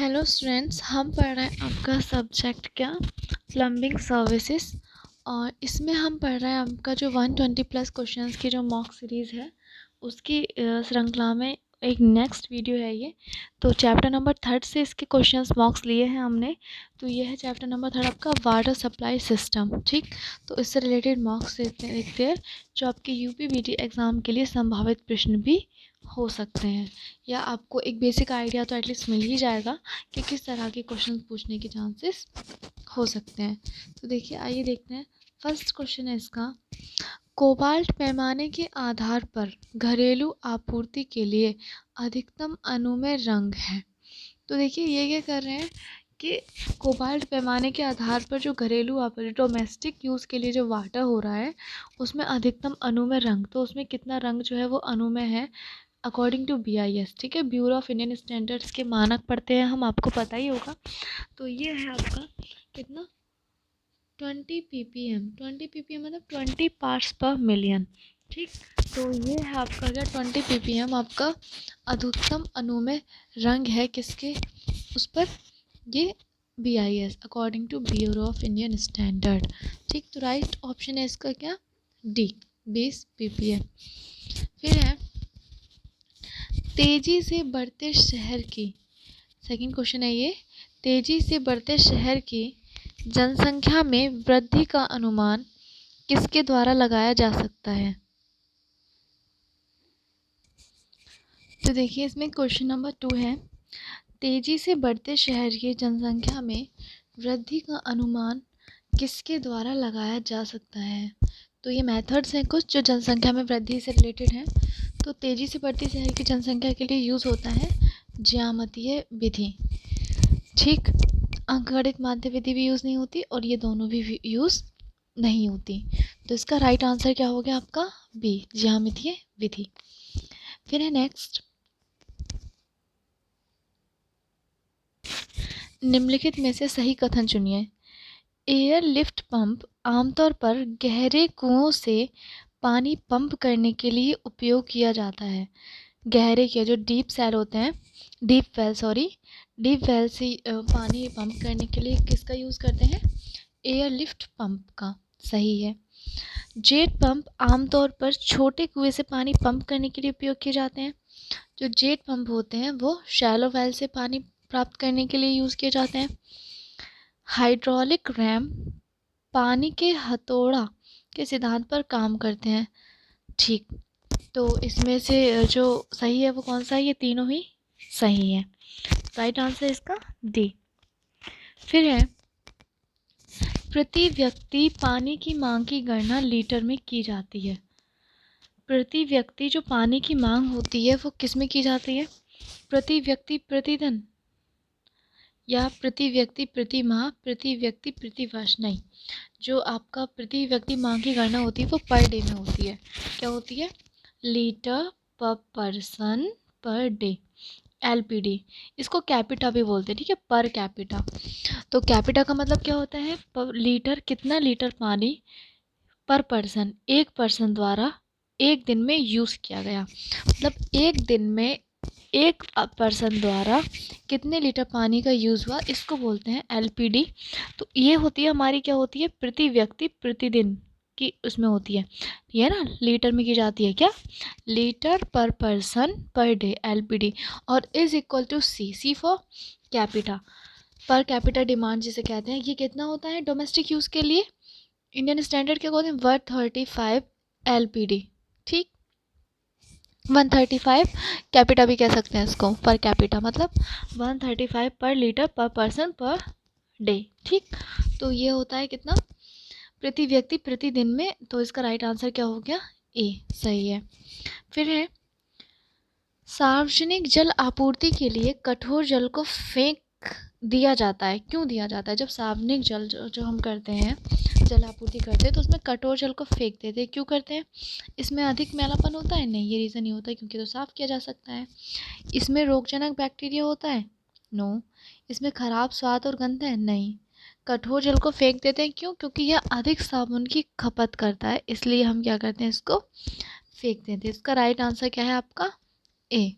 Hello students, हम पढ़ रहे हैं आपका सब्जेक्ट क्या प्लम्बिंग सर्विसेज। और इसमें हम पढ़ रहे हैं आपका जो 120 प्लस क्वेश्चंस की जो मॉक सीरीज़ है उसकी श्रृंखला में एक नेक्स्ट वीडियो है ये। तो चैप्टर नंबर 3 से इसके क्वेश्चंस मॉक्स लिए हैं हमने। तो ये है चैप्टर नंबर 3 आपका वाटर सप्लाई सिस्टम। ठीक, तो इससे रिलेटेड मॉक्स देखते हैं जो आपके यूपी एग्ज़ाम के लिए संभावित प्रश्न भी हो सकते हैं, या आपको एक बेसिक आइडिया तो एटलीस्ट मिल ही जाएगा कि किस तरह के क्वेश्चन पूछने के चांसेस हो सकते हैं। तो देखिए, आइए देखते हैं। फर्स्ट क्वेश्चन है इसका, कोबाल्ट पैमाने के आधार पर घरेलू आपूर्ति के लिए अधिकतम अनुमेय रंग है। तो देखिए ये क्या कर रहे हैं कि कोबाल्ट पैमाने के आधार पर जो घरेलू आपूर्ति डोमेस्टिक यूज़ के लिए जो वाटर हो रहा है उसमें अधिकतम अनुमेय रंग, तो उसमें कितना रंग जो है वो अनुमेय है अकॉर्डिंग टू BIS। ठीक है, ब्यूरो ऑफ इंडियन स्टैंडर्ड्स के मानक पढ़ते हैं हम, आपको पता ही होगा। तो ये है आपका कितना 20 ppm। 20 ppm मतलब 20 पार्ट्स पर मिलियन। ठीक, तो ये है आपका क्या 20 ppm आपका अधिकतम अनुमेय रंग है किसके उस पर, ये BIS according to bureau of Indian standard. ठीक, तो राइट ऑप्शन है इसका क्या, डी, 20 ppm। फिर है तेजी से बढ़ते शहर की, सेकंड क्वेश्चन है ये, तेजी से बढ़ते शहर की जनसंख्या में वृद्धि का अनुमान किसके द्वारा लगाया जा सकता है। तो देखिए इसमें क्वेश्चन नंबर 2 है, तेजी से बढ़ते शहर की जनसंख्या में वृद्धि का अनुमान किसके द्वारा लगाया जा सकता है। तो ये मेथड्स हैं कुछ जो जनसंख्या में वृद्धि से रिलेटेड हैं। तो तेजी से बढ़ती शहर की जनसंख्या के लिए यूज़ होता है ज्यामितीय विधि। ठीक, अंकगणित माध्य विधि भी यूज़ नहीं होती और ये दोनों भी यूज़ नहीं होती। तो इसका राइट आंसर क्या हो गया आपका, बी, ज्यामितीय विधि। फिर है नेक्स्ट, निम्नलिखित में से सही कथन चुनिए। एयर लिफ्ट पंप आमतौर पर गहरे कुओं से पानी पंप करने के लिए उपयोग किया जाता है। गहरे के जो डीप सेल होते हैं, डीप वेल से पानी पंप करने के लिए किसका यूज़ करते हैं, एयर लिफ्ट पंप का। सही है। जेट पंप आमतौर पर छोटे कुएं से पानी पंप करने के लिए उपयोग किए जाते हैं। जो जेट पंप होते हैं वो शैलो वेल से पानी प्राप्त करने के लिए यूज़ किए जाते हैं। हाइड्रोलिक रैम पानी के हथौड़ा के सिद्धांत पर काम करते हैं। ठीक, तो इसमें से जो सही है वो कौन सा है, ये तीनों ही सही है। राइट आंसर इसका डी। फिर है, प्रति व्यक्ति पानी की मांग की गणना लीटर में की जाती है। प्रति व्यक्ति जो पानी की मांग होती है वो किस में की जाती है, प्रति व्यक्ति प्रतिदिन, या प्रति व्यक्ति प्रति माह, प्रति व्यक्ति प्रति वर्ष। नहीं, जो आपका प्रति व्यक्ति मांग की गणना होती है वो पर डे में होती है। क्या होती है, litre per person per day, LPD। इसको कैपिटा भी बोलते हैं। ठीक है, पर कैपिटा। तो कैपिटा का मतलब क्या होता है, लीटर, कितना लीटर पानी पर पर्सन, एक पर्सन द्वारा एक दिन में यूज़ किया गया। मतलब एक दिन में एक पर्सन द्वारा कितने लीटर पानी का यूज़ हुआ, इसको बोलते हैं LPD। तो ये होती है हमारी, क्या होती है, प्रति व्यक्ति प्रतिदिन की उसमें होती है। ये ना लीटर में की जाती है, क्या, litre per person per day, LPD। और is equal to C for capita, per capita demand जिसे कहते हैं। ये कितना होता है डोमेस्टिक यूज़ के लिए, इंडियन स्टैंडर्ड क्या कहते हैं, 135 LPD। ठीक, 135 कैपिटा भी कह सकते हैं इसको, पर कैपिटा मतलब 135 पर litre per person per day. ठीक, तो ये होता है कितना, प्रति व्यक्ति प्रतिदिन में। तो इसका राइट आंसर क्या हो गया, ए, सही है। फिर है, सार्वजनिक जल आपूर्ति के लिए कठोर जल को फेंक दिया जाता है। क्यों दिया जाता है, जब सार्वजनिक जल जो हम करते हैं, जल आपूर्ति करते हैं, तो उसमें कठोर जल को फेंक देते हैं। क्यों करते हैं, इसमें अधिक मैलापन होता है, नहीं, ये रीज़न नहीं होता, क्योंकि तो साफ़ किया जा सकता है। इसमें रोगजनक बैक्टीरिया होता है, नो। इसमें ख़राब स्वाद और गंध है, नहीं। कठोर जल को फेंक देते हैं, क्यों, क्योंकि यह अधिक साबुन की खपत करता है, इसलिए हम क्या करते हैं, इसको फेंक देते हैं। इसका राइट आंसर क्या है आपका, ए।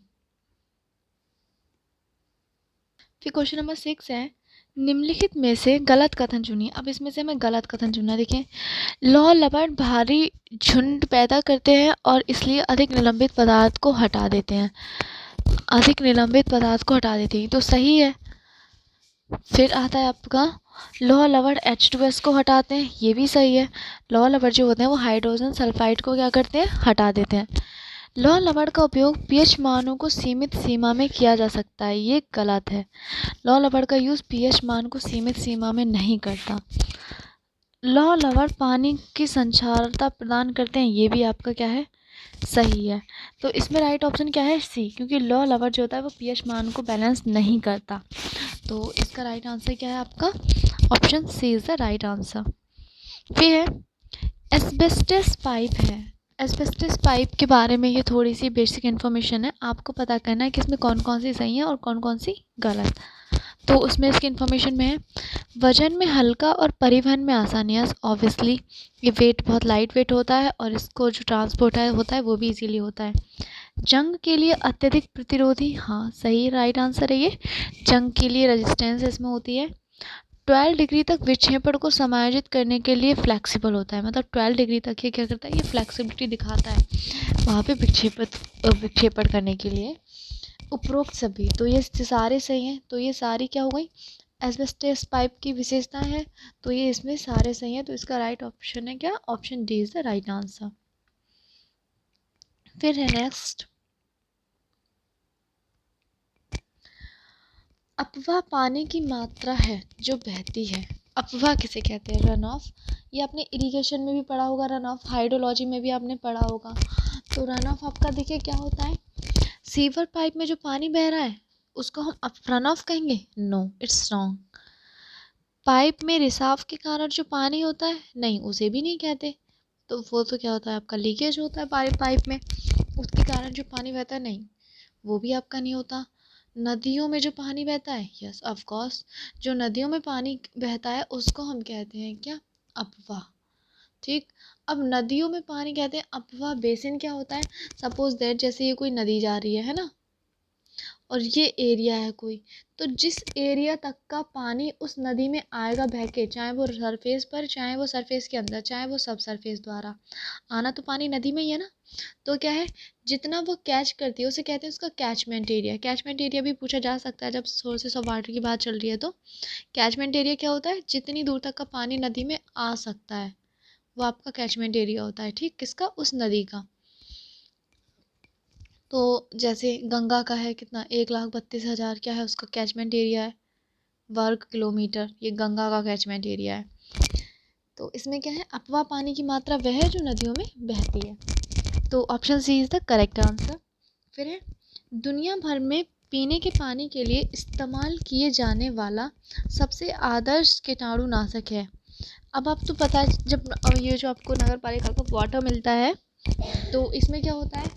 फिर क्वेश्चन नंबर 6 है, निम्नलिखित में से गलत कथन चुनिए। अब इसमें से हमें गलत कथन चुनना। देखिए, लौह लवण भारी झुंड पैदा करते हैं और इसलिए अधिक निलंबित पदार्थ को हटा देते हैं। अधिक निलंबित पदार्थ को हटा देते हैं तो सही है। फिर आता है आपका, लौह लवण H2S को हटाते हैं, ये भी सही है। लौह लवण जो होते हैं वो हाइड्रोजन सल्फाइड को क्या करते हैं, हटा देते हैं। लौह लवण का उपयोग पीएच मानों को सीमित सीमा में किया जा सकता है, ये गलत है। लौह लवण का यूज़ पीएच मान को सीमित सीमा में नहीं करता। लौह लवण पानी की संक्षारकता प्रदान करते हैं, ये भी आपका क्या है, सही है। तो इसमें राइट ऑप्शन क्या है, सी, क्योंकि लौह लवण जो होता है वो पीएच मान को बैलेंस नहीं करता। तो इसका राइट आंसर क्या है आपका, option C is the right answer. फिर है, एस्बेस्टस पाइप है। एस्बेस्टस पाइप के बारे में ये थोड़ी सी बेसिक इन्फॉर्मेशन है, आपको पता करना है कि इसमें कौन कौन सी सही है और कौन कौन सी गलत। तो उसमें इसकी इन्फॉर्मेशन में है, वजन में हल्का और परिवहन में आसानी है। ऑब्वियसली ये वेट बहुत लाइट वेट होता है और इसको जो ट्रांसपोर्ट होता है वो भी इजीली होता है। जंग के लिए अत्यधिक प्रतिरोधी, हाँ सही राइट आंसर है ये। जंग के लिए रेजिस्टेंस इसमें होती है। 12 डिग्री तक विक्षेपण को समायोजित करने के लिए फ्लेक्सिबल होता है, मतलब 12 डिग्री तक ये क्या करता है, ये फ्लेक्सिबिलिटी दिखाता है वहाँ पे विक्षेपण करने के लिए। उपरोक्त सभी, तो ये सारे सही हैं। तो ये सारी क्या हो गई, एस्बेस्टस पाइप की विशेषताएं हैं। तो ये इसमें सारे सही हैं। तो इसका राइट ऑप्शन है क्या, option D is the right answer. फिर है नेक्स्ट, अपवाह पानी की मात्रा है जो बहती है। अपवाह किसे कहते हैं, रन ऑफ। ये आपने इरिगेशन में भी पढ़ा होगा रन ऑफ, हाइड्रोलॉजी में भी आपने पढ़ा होगा। तो रन ऑफ आपका देखिए क्या होता है, सीवर पाइप में जो पानी बह रहा है उसको हम रन ऑफ कहेंगे, नो इट्स रॉन्ग। पाइप में रिसाव के कारण जो पानी होता है, नहीं उसे भी नहीं कहते। तो वो तो क्या होता है आपका, लीकेज होता है पाइप में, उसके कारण जो पानी बहता है, नहीं वो भी आपका नहीं होता। नदियों में जो पानी बहता है, यस ऑफ कोर्स, जो नदियों में पानी बहता है उसको हम कहते हैं क्या, अपवाह। ठीक, अब नदियों में पानी कहते हैं अपवाह। बेसिन क्या होता है, सपोज दैट जैसे ये कोई नदी जा रही है ना, और ये एरिया है कोई, तो जिस एरिया तक का पानी उस नदी में आएगा बह के, चाहे वो सरफेस पर, चाहे वो सरफेस के अंदर, चाहे वो सब सरफेस द्वारा आना, तो पानी नदी में ही है ना। तो क्या है, जितना वो कैच करती है उसे कहते हैं उसका कैचमेंट एरिया। कैचमेंट एरिया भी पूछा जा सकता है जब सोर्सेस ऑफ वाटर की बात चल रही है। तो कैचमेंट एरिया क्या होता है, जितनी दूर तक का पानी नदी में आ सकता है वो आपका कैचमेंट एरिया होता है। ठीक, किसका, उस नदी का। तो जैसे गंगा का है कितना, 1,32,000 क्या है उसका कैचमेंट एरिया है, वर्ग किलोमीटर, ये गंगा का कैचमेंट एरिया है। तो इसमें क्या है, अपवाह पानी की मात्रा वह है जो नदियों में बहती है। तो option C is the correct answer. फिर है, दुनिया भर में पीने के पानी के लिए इस्तेमाल किए जाने वाला सबसे आदर्श कीटाणुनाशक है। अब आप तो पता है, जब ये जो आपको नगर पालिका का वाटर मिलता है तो इसमें क्या होता है,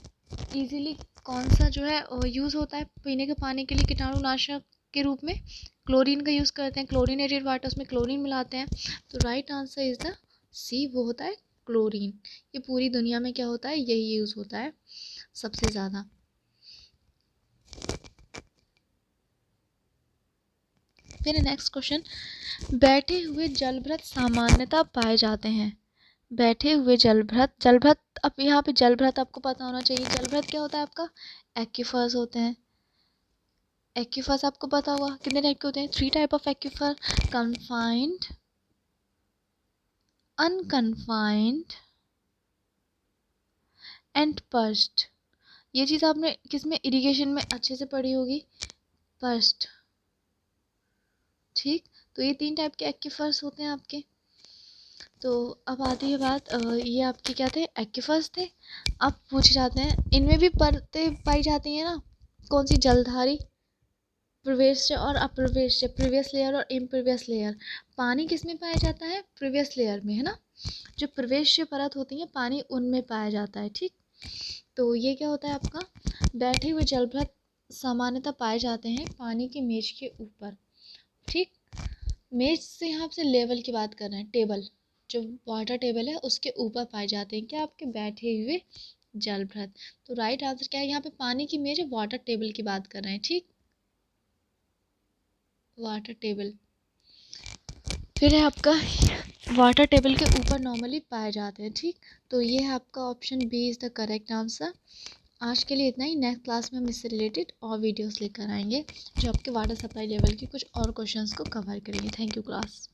इजीली कौन सा जो है यूज़ होता है पीने के पानी के लिए कीटाणुनाशक के रूप में, क्लोरीन का यूज़ करते हैं। क्लोरीनेटेड वाटर, उसमें क्लोरीन मिलाते हैं। तो राइट आंसर इज़ द सी, वो होता है क्लोरीन। ये पूरी दुनिया में क्या होता है, यही यूज़ होता है सबसे ज़्यादा। फिर नेक्स्ट क्वेश्चन, बैठे हुए जलभृत सामान्यतः पाए जाते हैं। बैठे हुए जलभृत, जलभृत, अब यहाँ पे जलभृत आपको पता होना चाहिए। जलभृत क्या होता है आपका, एक्यूफर्स होते हैं। एक्यूफर्स आपको पता होगा कितने टाइप के होते हैं, 3 type of aquifer, confined, unconfined and pursed. ये चीज़ आपने किसमें, इरिगेशन में अच्छे से पढ़ी होगी, पर्स्ट। ठीक, तो ये 3 टाइप के एक्यूफर्स होते हैं आपके। तो अब आती है बात, ये आपके क्या थे, एक्यूफर्स थे। अब पूछे जाते हैं, इनमें भी परतें पाई जाती हैं ना, कौन सी, जलधारी, प्रवेश और अप्रवेश, प्रीवियस लेयर और इम्प्रीवियस लेयर। पानी किस में पाया जाता है, प्रीवियस लेयर में, है ना। जो प्रवेश परत होती है पानी उनमें पाया जाता है। ठीक, तो ये क्या होता है आपका, बैठे हुए जलभृत सामान्यतः पाए जाते हैं पानी की मेज के ऊपर। ठीक, मेज से यहाँ से लेवल की बात कर रहे हैं, टेबल, जो वाटर टेबल है उसके ऊपर पाए जाते हैं क्या, आपके बैठे हुए जलभृत। तो राइट आंसर क्या है, यहाँ पे पानी की मेज वाटर टेबल की बात कर रहे हैं। ठीक, वाटर टेबल। फिर है आपका वाटर टेबल के ऊपर नॉर्मली पाए जाते हैं, ठीक। तो ये है आपका option B is the correct answer. आज के लिए इतना ही। नेक्स्ट क्लास में हम इससे रिलेटेड और वीडियोस लेकर आएंगे जो आपके वाटर सप्लाई लेवल के कुछ और क्वेश्चंस को कवर करेंगे। Thank you class.